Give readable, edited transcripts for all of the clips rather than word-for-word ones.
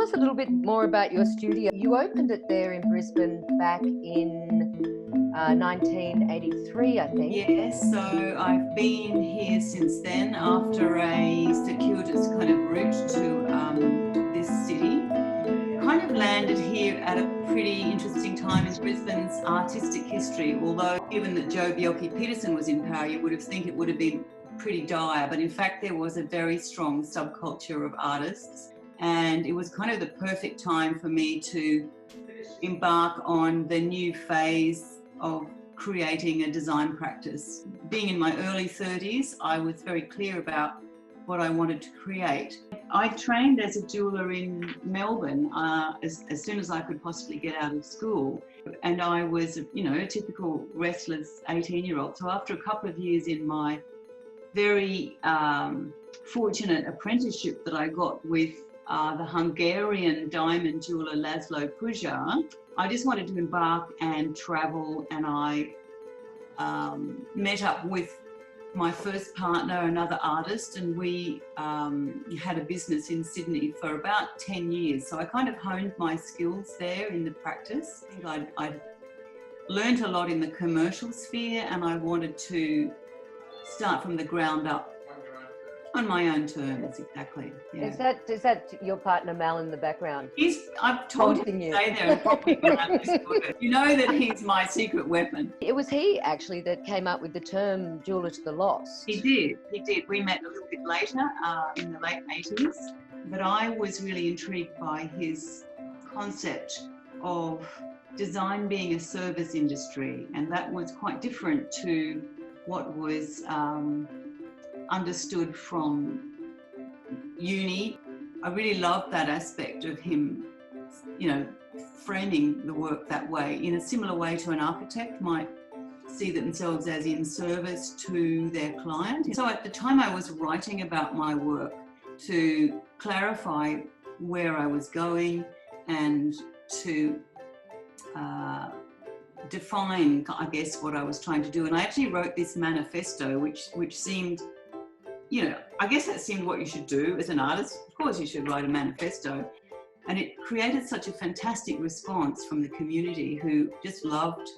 us a little bit more about your studio. You opened it there in Brisbane back in 1983, I think. Yes, so I've been here since then after a circuitous kind of route to this city. Kind of landed here at a pretty interesting time in Brisbane's artistic history, although given that Joh Bjelke-Petersen was in power, you would have think it would have been pretty dire, but in fact there was a very strong subculture of artists, and it was kind of the perfect time for me to embark on the new phase of creating a design practice. Being in my early 30s, I was very clear about what I wanted to create. I trained as a jeweller in Melbourne as soon as I could possibly get out of school, and I was, a typical restless 18-year-old. So after a couple of years in my very fortunate apprenticeship that I got with the Hungarian diamond jeweller Laszlo Puja, I just wanted to embark and travel, and I met up with my first partner, another artist, and we had a business in Sydney for about 10 years. So I kind of honed my skills there in the practice. I think I'd learned a lot in the commercial sphere, and I wanted to start from the ground up on my own terms, exactly. Yeah. Is that your partner Mal in the background? I've told him to stay there and probably you know that he's my secret weapon. It was he actually that came up with the term jeweller to the lost. He did. We met a little bit later in the late 80s, but I was really intrigued by his concept of design being a service industry, and that was quite different to what was understood from uni. I really loved that aspect of him, framing the work that way, in a similar way to an architect might see themselves as in service to their client. So at the time I was writing about my work to clarify where I was going and to define, I guess, what I was trying to do. And I actually wrote this manifesto, which seemed, I guess that seemed what you should do as an artist. Of course you should write a manifesto. And it created such a fantastic response from the community, who just loved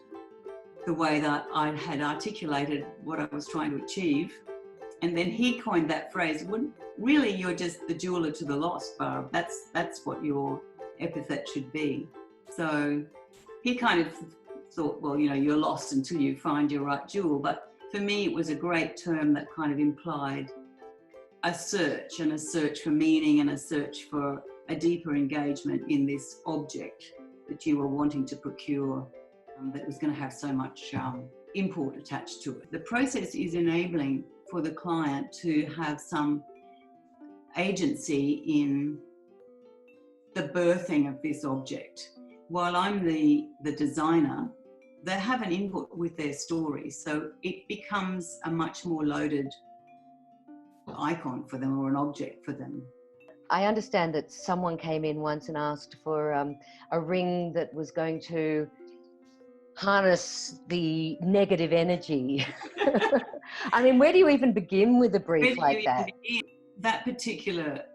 the way that I had articulated what I was trying to achieve. And then he coined that phrase, well, really you're just the jeweller to the lost, Barb. That's what your epithet should be. So he kind of thought, well, you're lost until you find your right jewel. But for me, it was a great term that kind of implied a search for meaning, and a search for a deeper engagement in this object that you were wanting to procure, that was going to have so much import attached to it. The process is enabling for the client to have some agency in the birthing of this object. While I'm the designer, they have an input with their story, so it becomes a much more loaded icon for them, or an object for them. I understand that someone came in once and asked for a ring that was going to harness the negative energy. I mean, where do you even begin with a brief like that? That particular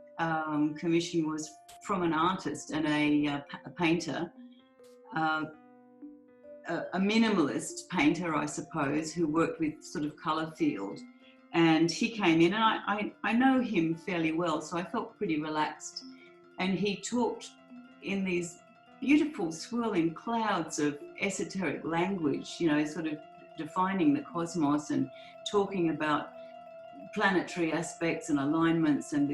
commission was from an artist and a painter, a minimalist painter, I suppose, who worked with sort of colour field. And he came in, and I know him fairly well, so I felt pretty relaxed. And he talked in these beautiful swirling clouds of esoteric language, sort of defining the cosmos and talking about planetary aspects and alignments, and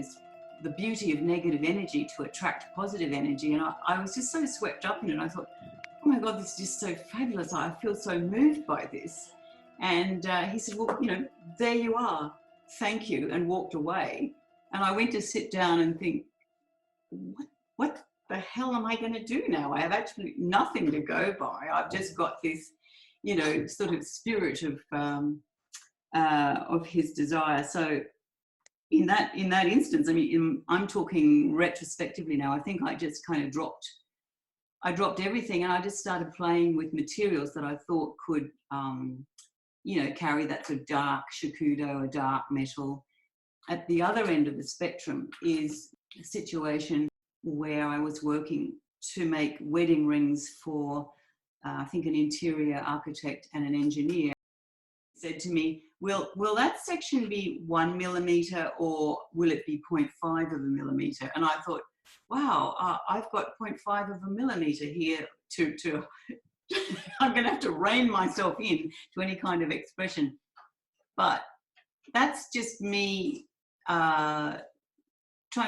the beauty of negative energy to attract positive energy. And I was just so swept up in it. I thought, oh my God, this is just so fabulous. I feel so moved by this. And he said, well, there you are, thank you, and walked away. And I went to sit down and think, what the hell am I going to do now? I have absolutely nothing to go by. I've just got this, sort of spirit of his desire. So in that instance, I mean, I'm talking retrospectively now, I think I just kind of dropped everything, and I just started playing with materials that I thought could, carry that sort of dark shakudo, a dark metal. At the other end of the spectrum is a situation where I was working to make wedding rings for, I think, an interior architect and an engineer. Said to me, will that section be 1 millimeter or will it be 0.5 of a millimeter? And I thought, wow, I've got 0.5 of a millimeter here to I'm going to have to rein myself in to any kind of expression. But that's just me trying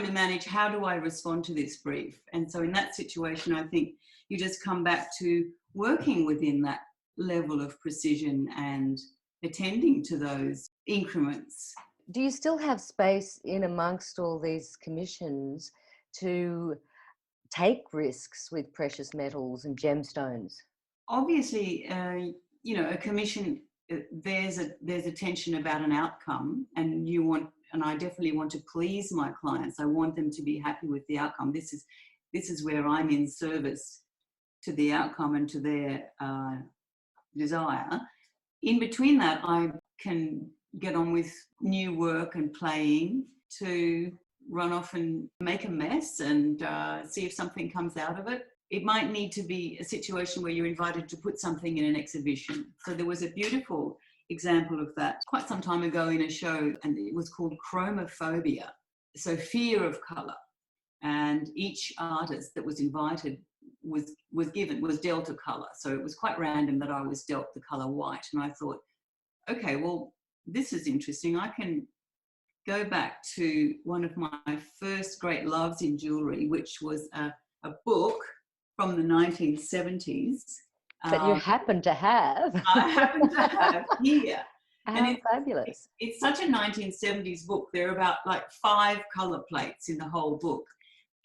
to manage, how do I respond to this brief? And so in that situation, I think you just come back to working within that level of precision and attending to those increments. Do you still have space in amongst all these commissions to take risks with precious metals and gemstones? Obviously, you know, a commission, there's a tension about an outcome, and I definitely want to please my clients. I want them to be happy with the outcome. This is where I'm in service to the outcome and to their desire. In between that, I can get on with new work and playing, to run off and make a mess and see if something comes out of it. It might need to be a situation where you're invited to put something in an exhibition. So there was a beautiful example of that quite some time ago in a show, and it was called chromophobia, so fear of colour. And each artist that was invited was dealt a colour. So it was quite random that I was dealt the colour white. And I thought, okay, well, this is interesting. I can go back to one of my first great loves in jewellery, which was a book from the 1970s. That you happen to have. I happen to have here. How fabulous. It's such a 1970s book. There are about like 5 colour plates in the whole book.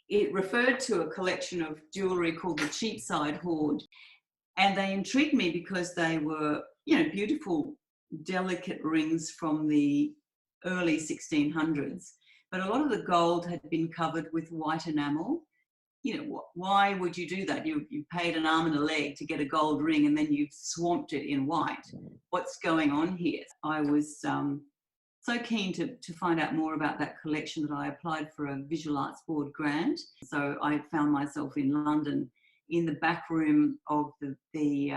It referred to a collection of jewellery called the Cheapside Hoard. And they intrigued me because they were, you know, beautiful, delicate rings from the early 1600s. But a lot of the gold had been covered with white enamel. You know, why would you do that? You paid an arm and a leg to get a gold ring, and then you've swamped it in white. What's going on here? I was so keen to find out more about that collection that I applied for a Visual Arts Board grant. So I found myself in London in the back room of the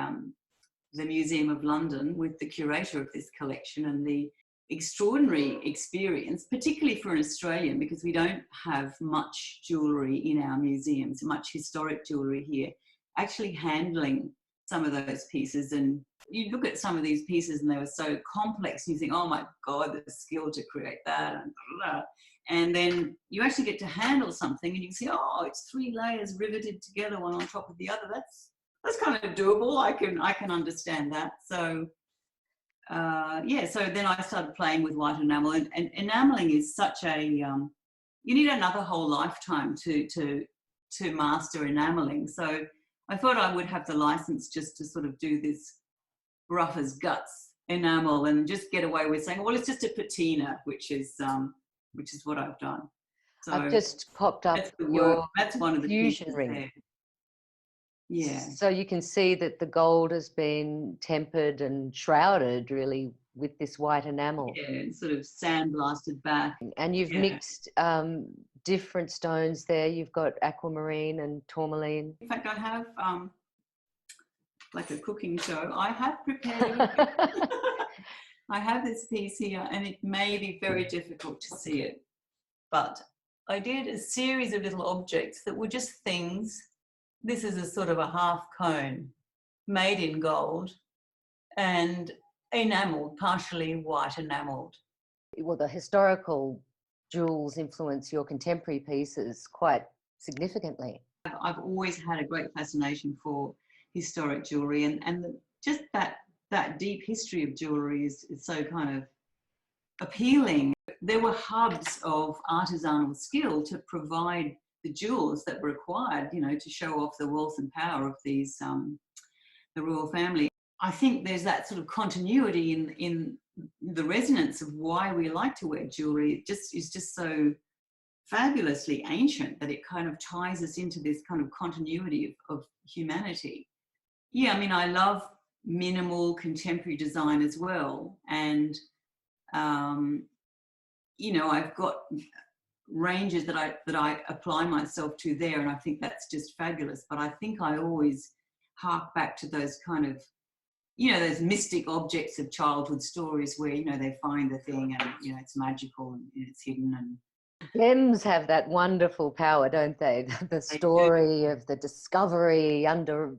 Museum of London with the curator of this collection, and the extraordinary experience, particularly for an Australian, because we don't have much jewellery in our museums, much historic jewellery here, actually handling some of those pieces. And you look at some of these pieces and they were so complex, and you think, oh my God, the skill to create that, and blah, blah. And then you actually get to handle something and you can see, oh, it's 3 layers riveted together, one on top of the other. That's kind of doable. I can understand that. So yeah, so then I started playing with white enamel, and enameling is such a you need another whole lifetime to master enameling. So I thought I would have the license just to sort of do this rough as guts enamel and just get away with saying, well, it's just a patina, which is what I've done. So I've just popped up that's one of the fusion ring. there. Yeah. So you can see that the gold has been tempered and shrouded really with this white enamel. Yeah, and sort of sandblasted back. And you've mixed different stones there. You've got aquamarine and tourmaline. In fact, I have, like a cooking show, I have prepared, I have this piece here, and it may be very difficult to see it, but I did a series of little objects that were just things. This is a sort of a half cone made in gold and enamelled, partially white enamelled. Well, the historical jewels influence your contemporary pieces quite significantly. I've always had a great fascination for historic jewellery, and just that deep history of jewellery is so kind of appealing. There were hubs of artisanal skill to provide the jewels that were required, you know, to show off the wealth and power of these, the royal family. I think there's that sort of continuity in the resonance of why we like to wear jewellery. It is just so fabulously ancient that it kind of ties us into this kind of continuity of humanity. Yeah, I mean, I love minimal contemporary design as well. And, you know, I've got ranges that I apply myself to there, and I think that's just fabulous. But I think I always hark back to those kind of, those mystic objects of childhood stories where, they find the thing and, it's magical and it's hidden. And gems have that wonderful power, don't they? The story of the discovery under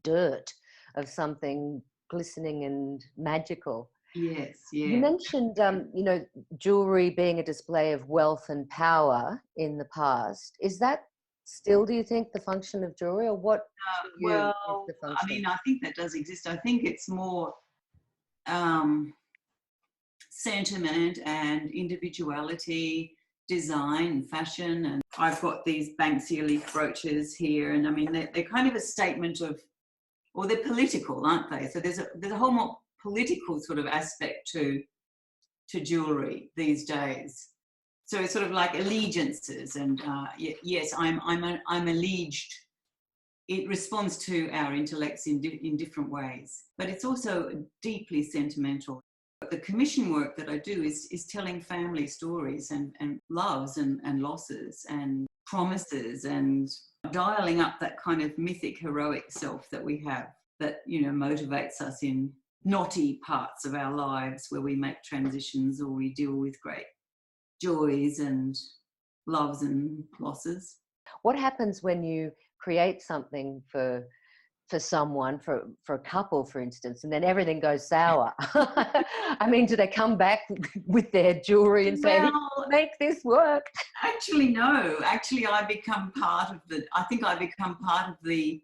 dirt of something glistening and magical. Yes, yeah. You mentioned, jewelry being a display of wealth and power in the past. Is that still, do you think, the function of jewelry, or what to you is the function? I mean, I think that does exist. I think it's more sentiment and individuality, design, fashion. And I've got these Banksia leaf brooches here, and I mean, they're kind of a statement of, or they're political, aren't they? So there's a whole more political sort of aspect to jewelry these days. So it's sort of like allegiances, and yes, I'm alleged. It responds to our intellects in different ways, but it's also deeply sentimental. The commission work that I do is telling family stories and loves and losses and promises, and dialing up that kind of mythic, heroic self that we have, that motivates us in knotty parts of our lives where we make transitions or we deal with great joys and loves and losses. What happens when you create something for someone, for a couple, for instance, and then everything goes sour? I mean, do they come back with their jewelry and say, make this work? Actually, no. Actually, I become part of the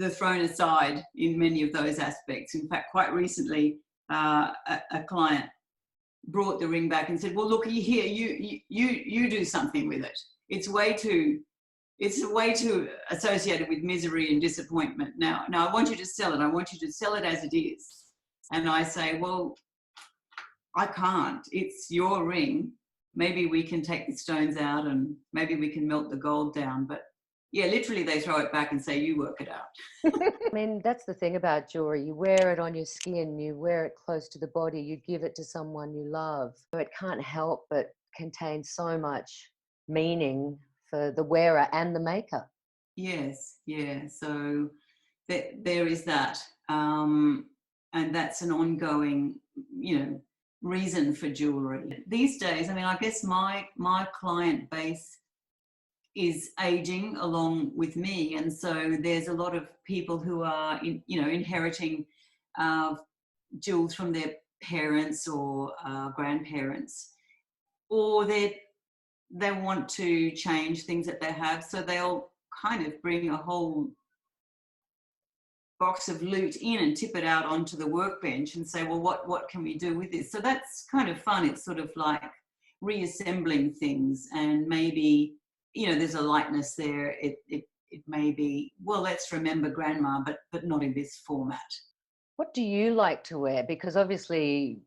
thrown aside in many of those aspects. In fact, quite recently, a client brought the ring back and said, well, look, here, you do something with it. It's way too associated with misery and disappointment. Now I want you to sell it. I want you to sell it as it is. And I say, well, I can't. It's your ring. Maybe we can take the stones out and maybe we can melt the gold down. But yeah, literally they throw it back and say, you work it out. I mean, that's the thing about jewelry. You wear it on your skin, you wear it close to the body, you give it to someone you love. So it can't help but contain so much meaning for the wearer and the maker. Yes, yeah. So there is that. And that's an ongoing, reason for jewelry. These days, I mean, I guess my client base is aging along with me, and so there's a lot of people who are inheriting jewels from their parents or grandparents, or they want to change things that they have, so they'll kind of bring a whole box of loot in and tip it out onto the workbench and say, well, what can we do with this? So that's kind of fun. It's sort of like reassembling things, and maybe there's a lightness there. It may be, well, let's remember grandma, but not in this format. What do you like to wear? Because obviously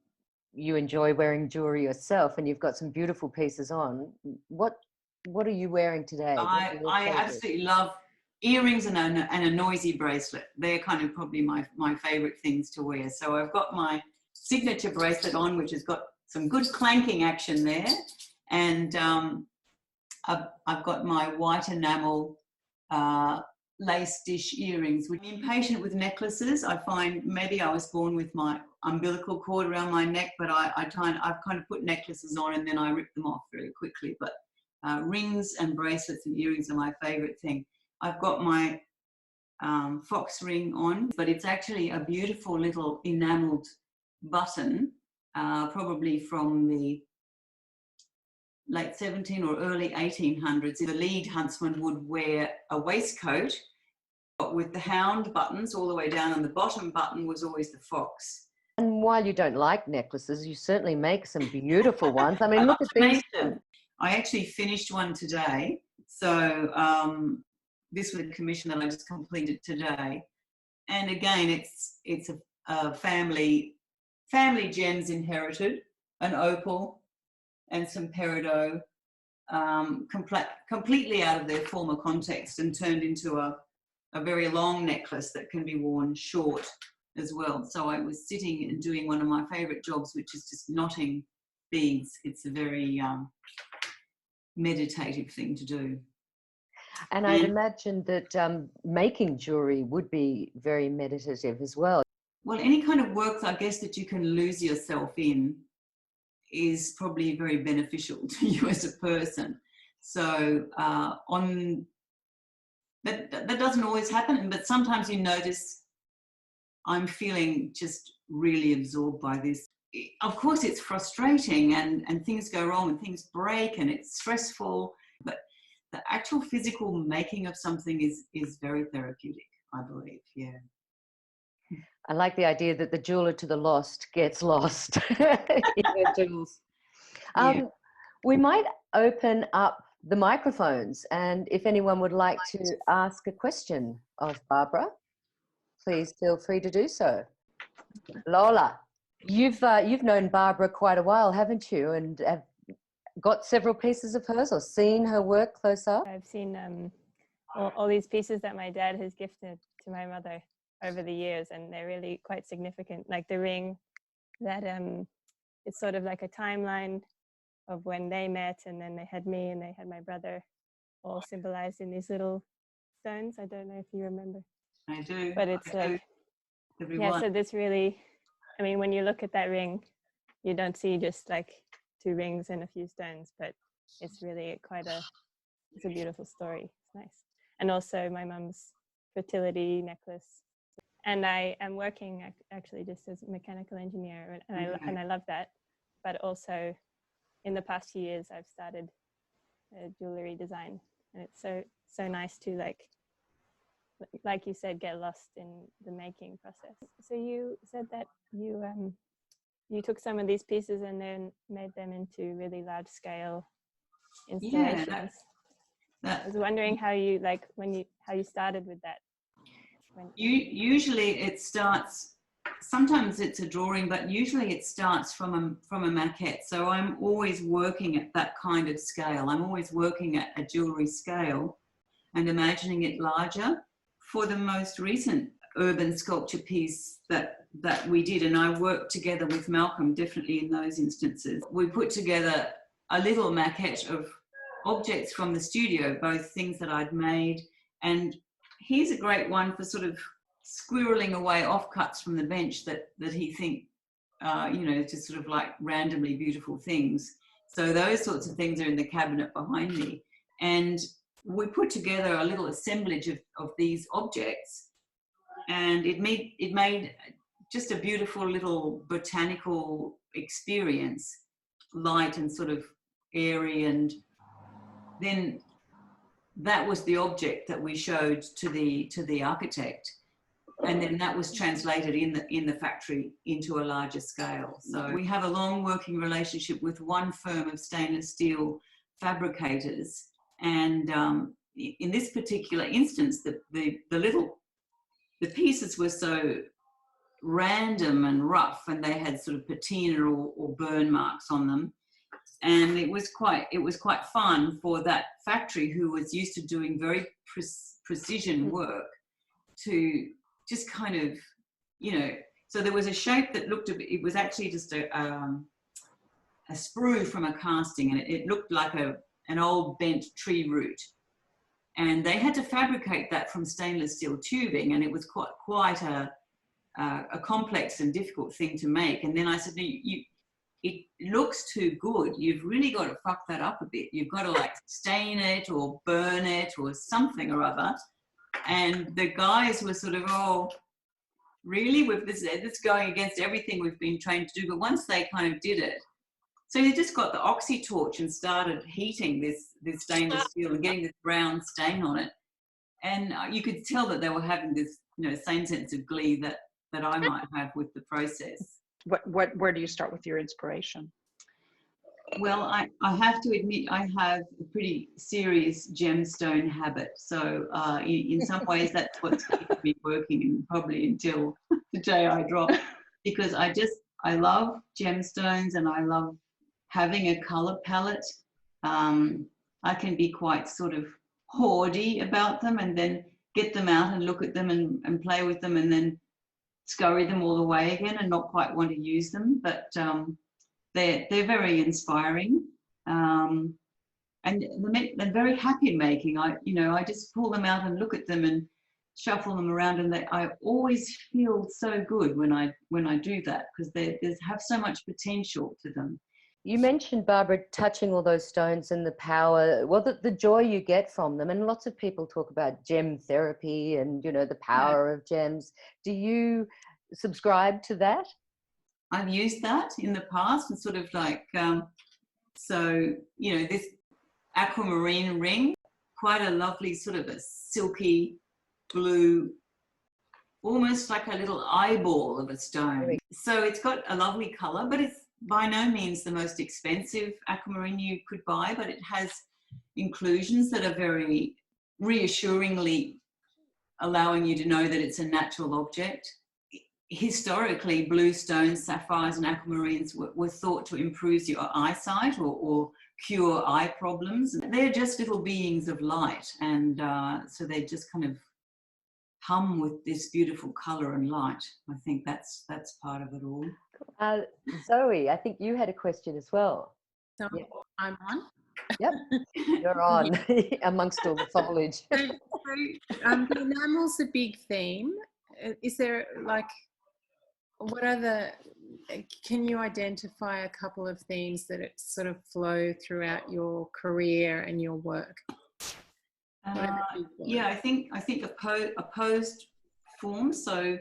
you enjoy wearing jewelry yourself, and you've got some beautiful pieces on. What are you wearing today? I absolutely love earrings and a noisy bracelet. They're kind of probably my favorite things to wear. So I've got my signature bracelet on, which has got some good clanking action there, and I've got my white enamel lace dish earrings. I'm impatient with necklaces. I find maybe I was born with my umbilical cord around my neck, but I've kind of put necklaces on and then I rip them off very quickly. But rings and bracelets and earrings are my favorite thing. I've got my fox ring on, but it's actually a beautiful little enameled button, probably from the late 17 or early 1800s. The lead huntsman would wear a waistcoat with the hound buttons all the way down, and the bottom button was always the fox. And while you don't like necklaces, you certainly make some beautiful ones. I mean, look at these. I actually finished one today. So this was a commission that I just completed today. And again, it's a family gems inherited, an opal and some peridot, completely out of their former context and turned into a very long necklace that can be worn short as well. So I was sitting and doing one of my favourite jobs, which is just knotting beads. It's a very meditative thing to do. And I'd imagine that making jewelry would be very meditative as well. Well, any kind of work, I guess, that you can lose yourself in is probably very beneficial to you as a person. So that doesn't always happen, but sometimes you notice I'm feeling just really absorbed by this. Of course, it's frustrating and things go wrong and things break and it's stressful, but the actual physical making of something is very therapeutic, I believe. Yeah. I like the idea that the jeweler to the lost gets lost in her jewels. Yeah. We might open up the microphones, and if anyone would like to ask a question of Barbara, please feel free to do so. Lola, you've known Barbara quite a while, haven't you? And have got several pieces of hers or seen her work close up? I've seen all these pieces that my dad has gifted to my mother over the years, and they're really quite significant. Like the ring, that it's sort of like a timeline of when they met, and then they had me and they had my brother, all symbolized in these little stones. I don't know if you remember. I do. But it's like, yeah, so this really, I mean, when you look at that ring, you don't see just like 2 rings and a few stones, but it's really it's a beautiful story. It's nice. And also my mum's fertility necklace. And I am working actually just as a mechanical engineer, and I love that. But also in the past few years, I've started jewelry design, and it's so nice to like you said, get lost in the making process. So you said that you took some of these pieces and then made them into really large scale installations. I was wondering how you how you started with that. Usually it starts, sometimes it's a drawing, but usually it starts from a maquette. So I'm always working at that kind of scale. I'm always working at a jewelry scale and imagining it larger. For the most recent urban sculpture piece that we did, and I worked together with Malcolm, definitely in those instances, we put together a little maquette of objects from the studio, both things that I'd made, and here's a great one for sort of squirreling away offcuts from the bench that he think, just sort of like randomly beautiful things. So those sorts of things are in the cabinet behind me. And we put together a little assemblage of these objects, and it made just a beautiful little botanical experience, light and sort of airy. And then that was the object that we showed to the architect, and then that was translated in the factory into a larger scale. So we have a long working relationship with one firm of stainless steel fabricators, and in this particular instance, the pieces were so random and rough, and they had sort of patina or burn marks on them. And it was quite fun for that factory, who was used to doing very precision work, to just kind of, so there was a shape that looked it was actually just a sprue from a casting, and it looked like an old bent tree root. And they had to fabricate that from stainless steel tubing, and it was quite a complex and difficult thing to make. And then I said, it looks too good. You've really got to fuck that up a bit. You've got to stain it or burn it or something or other. And the guys were sort of, oh, really? With this going against everything we've been trained to do. But once they kind of did it, so they just got the oxy torch and started heating this stainless steel and getting this brown stain on it. And you could tell that they were having this, same sense of glee that I might have with the process. Where do you start with your inspiration? Well, I have to admit I have a pretty serious gemstone habit. So in some ways that's what's keeping me working, probably until the day I drop, because I love gemstones and I love having a color palette. I can be quite sort of hoardy about them, and then get them out and look at them and play with them, and then scurry them all away again and not quite want to use them. But they're very inspiring. and they're very happy making. I just pull them out and look at them and shuffle them around, and I always feel so good when I do that, because they have so much potential to them. You mentioned, Barbara, touching all those stones and the power, well, the joy you get from them. And lots of people talk about gem therapy and, the power of gems. Do you subscribe to that? I've used that in the past, and sort of like, this aquamarine ring, quite a lovely sort of a silky blue, almost like a little eyeball of a stone. So it's got a lovely colour, but it's by no means the most expensive aquamarine you could buy, but it has inclusions that are very reassuringly allowing you to know that it's a natural object. Historically, blue stones, sapphires and aquamarines were thought to improve your eyesight or cure eye problems. They're just little beings of light, and so they just kind of hum with this beautiful colour and light. I think that's part of it all. Zoe, I think you had a question as well. So I'm on? Yep, you're on amongst all the foliage. The enamel's a big theme. Is there can you identify a couple of themes that it sort of flow throughout your career and your work? I think opposed forms. So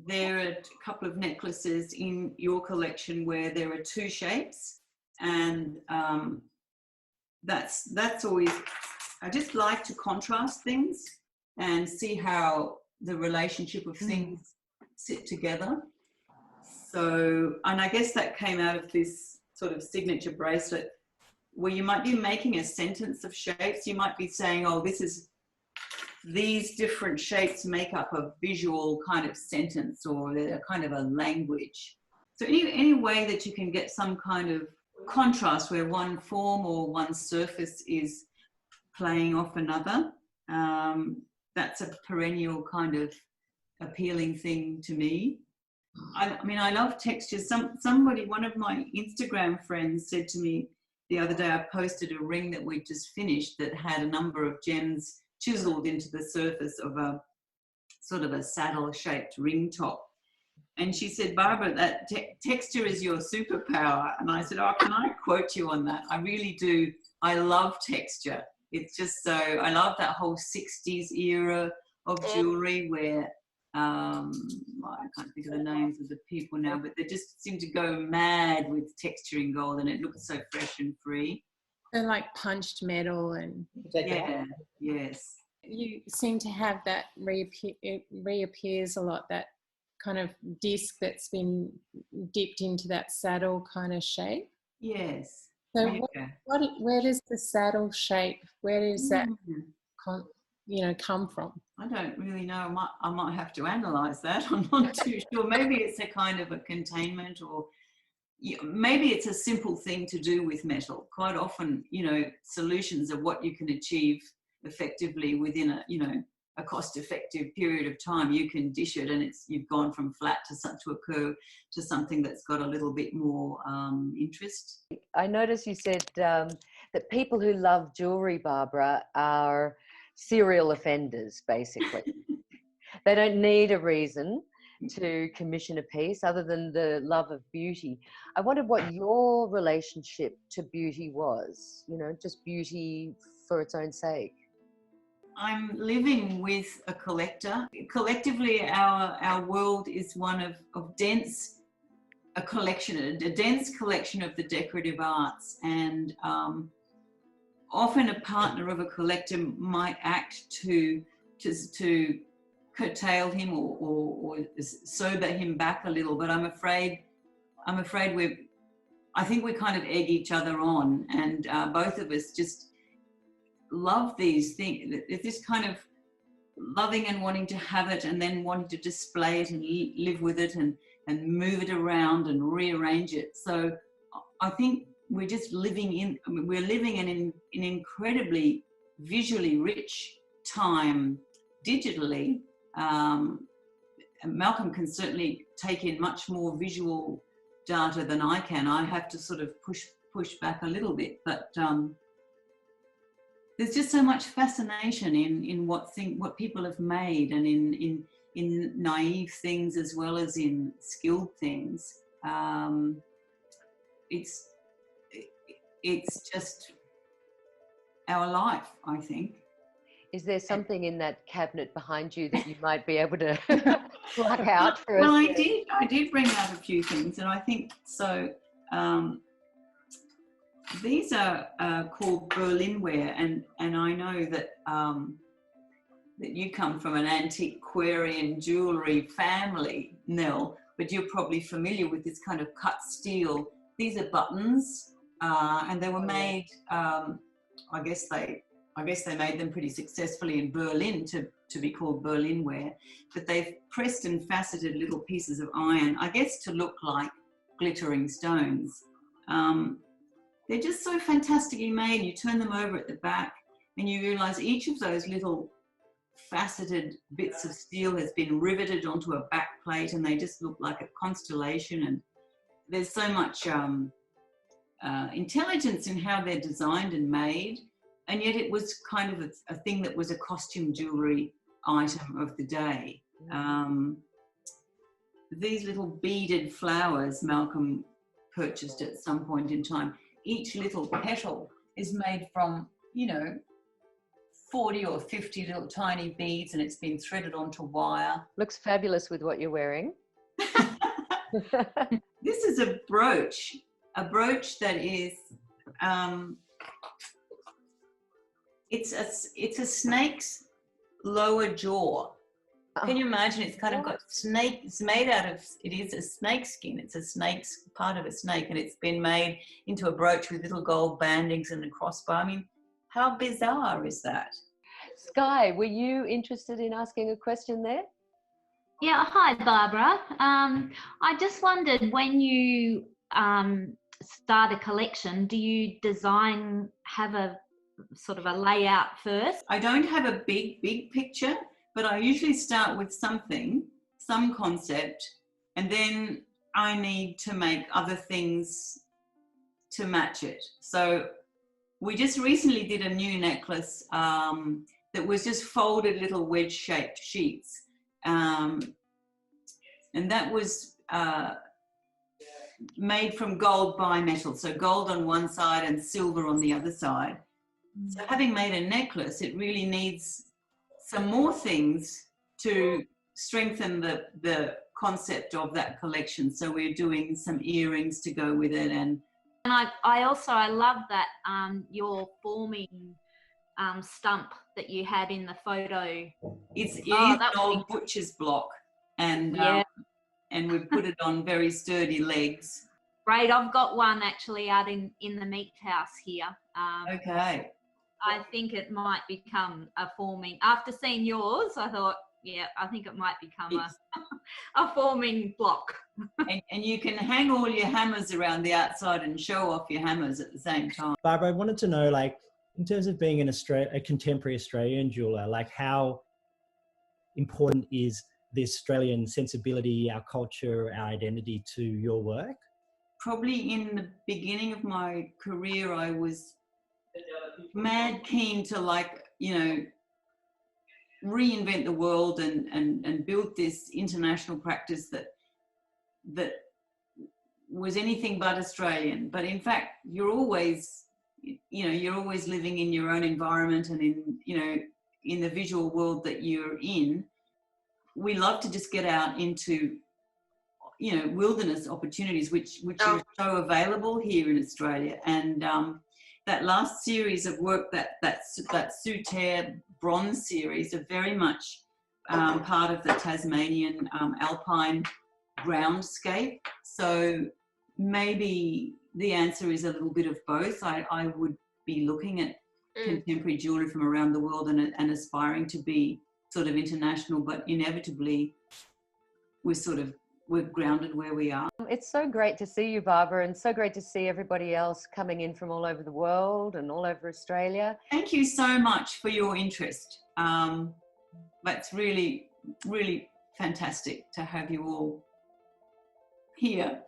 there are a couple of necklaces in your collection where there are two shapes, and that's always, I just like to contrast things and see how the relationship of things sit together. So, and I guess that came out of this sort of signature bracelet, where you might be making a sentence of shapes. You might be saying, oh, these different shapes make up a visual kind of sentence, or they're kind of a language. So any way that you can get some kind of contrast where one form or one surface is playing off another, that's a perennial kind of appealing thing to me. I mean, I love textures. One of my Instagram friends said to me the other day, I posted a ring that we just finished that had a number of gems chiseled into the surface of a sort of a saddle-shaped ring top. And she said, Barbara, that texture is your superpower. And I said, oh, can I quote you on that? I really do. I love texture. It's just so, I love that whole 60s era of jewellery where, I can't think of the names of the people now, but they just seem to go mad with texturing gold, and it looks so fresh and free. And like punched metal and... Yeah, yes. You seem to have that it reappears a lot, that kind of disc that's been dipped into that saddle kind of shape. Yes. So where does the saddle shape, where does that come from? I don't really know. I might have to analyse that. I'm not too sure. Maybe it's a kind of a containment, or maybe it's a simple thing to do with metal. Quite often, solutions of what you can achieve effectively within a cost-effective period of time. You can dish it, and you've gone from flat to a curve to something that's got a little bit more interest. I noticed you said that people who love jewellery, Barbara, are serial offenders, basically. They don't need a reason to commission a piece other than the love of beauty. I wondered what your relationship to beauty was, just beauty for its own sake. I'm living with a collector. Collectively, our world is one of a dense collection of the decorative arts, and often a partner of a collector might act to curtail him or sober him back a little. But I'm afraid I think we kind of egg each other on, and both of us just love these things. It's this kind of loving and wanting to have it, and then wanting to display it and live with it and move it around and rearrange it. So I think we're just living in an incredibly visually rich time digitally. Malcolm can certainly take in much more visual data than I can. I have to sort of push back a little bit, but there's just so much fascination in what people have made, and in naive things as well as in skilled things. It's just our life, I think. Is there something in that cabinet behind you that you might be able to pluck out for us? Well, I did bring out a few things, and I think so. These are called Berlin ware, and I know that that you come from an antiquarian jewellery family, Nell, but you're probably familiar with this kind of cut steel. These are buttons, and they were made. I guess they made them pretty successfully in Berlin to be called Berlin ware. But they've pressed and faceted little pieces of iron, I guess, to look like glittering stones. They're just so fantastically made. You turn them over at the back and you realise each of those little faceted bits of steel has been riveted onto a back plate, and they just look like a constellation. And there's so much intelligence in how they're designed and made, and yet it was kind of a thing that was a costume jewellery item of the day. These little beaded flowers Malcolm purchased at some point in time. Each little petal is made from, 40 or 50 little tiny beads, and it's been threaded onto wire. Looks fabulous with what you're wearing. This is a brooch that is, it's a snake's lower jaw. Can you imagine? It's kind of got snake. It's made out of. It is a snake skin. It's a snake's part of a snake, and it's been made into a brooch with little gold bandings and a crossbar. I mean, how bizarre is that? Sky, were you interested in asking a question there? Yeah. Hi, Barbara. I just wondered, when you start a collection, do you have a sort of a layout first? I don't have a big picture. But I usually start with some concept, and then I need to make other things to match it. So we just recently did a new necklace that was just folded little wedge-shaped sheets. And that was made from gold bimetal, so gold on one side and silver on the other side. So having made a necklace, it really needs some more things to strengthen the concept of that collection. So we're doing some earrings to go with it. And I love that your forming stump that you had in the photo. It's an old butcher's block, and we put it on very sturdy legs. Great, I've got one actually out in the meat house here. Okay. I think it might become a forming. After seeing yours, I thought, I think it might become a forming block. And you can hang all your hammers around the outside and show off your hammers at the same time. Barbara, I wanted to know, in terms of being a contemporary Australian jeweller, how important is the Australian sensibility, our culture, our identity to your work? Probably in the beginning of my career, I was mad keen to reinvent the world and build this international practice that was anything but Australian. But in fact, you're always living in your own environment, and in the visual world that you're in. We love to just get out into wilderness opportunities, which are so available here in Australia. And that last series of work, that Souterre bronze series, are very much part of the Tasmanian alpine groundscape. So maybe the answer is a little bit of both. I would be looking at contemporary jewellery from around the world and aspiring to be sort of international, but inevitably we're grounded where we are. It's so great to see you, Barbara, and so great to see everybody else coming in from all over the world and all over Australia. Thank you so much for your interest. That's really, really fantastic to have you all here.